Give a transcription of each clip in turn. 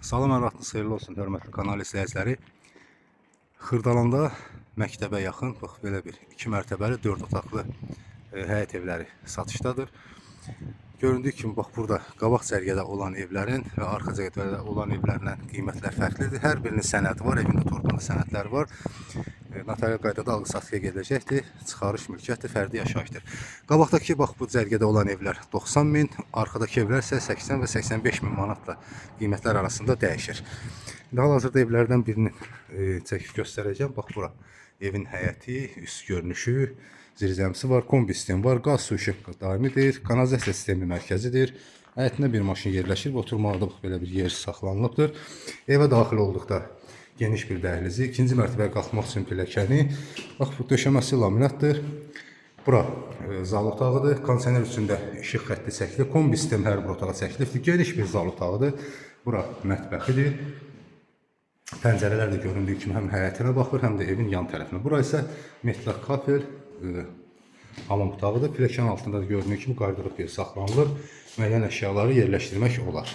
Salam, hər vaxtınız xeyirli olsun, hörmətli kanal izləyiciləri. Xırdalanda məktəbə yaxın, bax belə bir 2 mərtəbəli 4 otaqlı həyət evləri satışdadır. Göründüyü kimi, bax burada qabaq cərgədə olan evlərin və arxa cərgədə olan evlərlə qiymətlər fərqlidir. Hər birinin sənədi var, evində torpaqlı sənədləri var. Notarial qaydada alqı-satqıya gediləcəkdir. Çıxarış mülkiyyətdir, fərdi yaşayışdır. Qabaqdakı bax bu cərgədə olan evlər 90 min, arxadakı evlər isə 80 və 85 min manatla qiymətlər arasında dəyişir. Hal-hazırda evlərdən birini çəkib göstərəcəm. Bax bura evin həyəti, üst görünüşü, zirzəmisi var, kombi sistemi var, qaz su işıq daimidir, kanalizasiya sistemi mərkəzidir. Həyətində bir maşın yerləşir və oturmağa da belə bir yer saxlanılıbdır. Evə daxil olduqda geniş bir dəhlizi, ikinci mərtəbəyə qalxmaq üçün pilləkəni. Bax bu döşəməsi laminatdır. Bura zal otağıdır. Kondisioner üstündə işıq xətti çəkilir. Kombi sistemi hər bir otağa çəkilibdir. Geniş bir zal otağıdır. Bura mətbəxidir. Pəncərələr də göründüyü kimi həm həyətinə baxır, həm də evin yan tərəfinə. Bura isə metlaq kafel, hamam otağıdır. Pilləkənin altında da göründüyü kimi qaydırıq yer saxlanılır. Müəyyən əşyaları yerləşdirmək olar.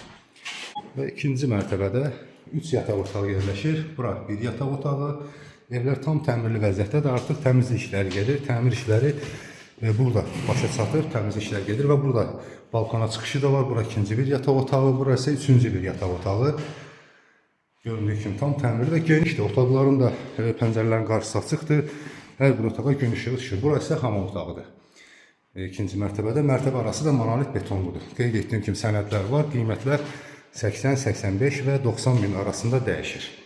Və ikinci mərtəbədə 3 yataq otağı yerləşir. Bura bir yataq otağı. Evlər tam təmirli vəziyyətdədir. Artıq təmizlik işləri gedir. Təmir işləri burada başa çatır. Təmizlik işləri gedir və burada balkona çıxışı da var. Bura ikinci bir yataq otağı. Bura isə üçüncü bir yataq otağı. Göründüyü kimi tam təmirli və genişdir. Otaqların da pəncərələrin qarşısı açıqdır. Hər bir otağa gün işığı düşür. Bura isə hamam otağıdır. İkinci mərtəbədə. Mərtəbə arası da monolit betonludur. Qeyd etdiyim kimi sənədlər var. Qiymətlər 80, 85 və 90 min arasında dəyişir.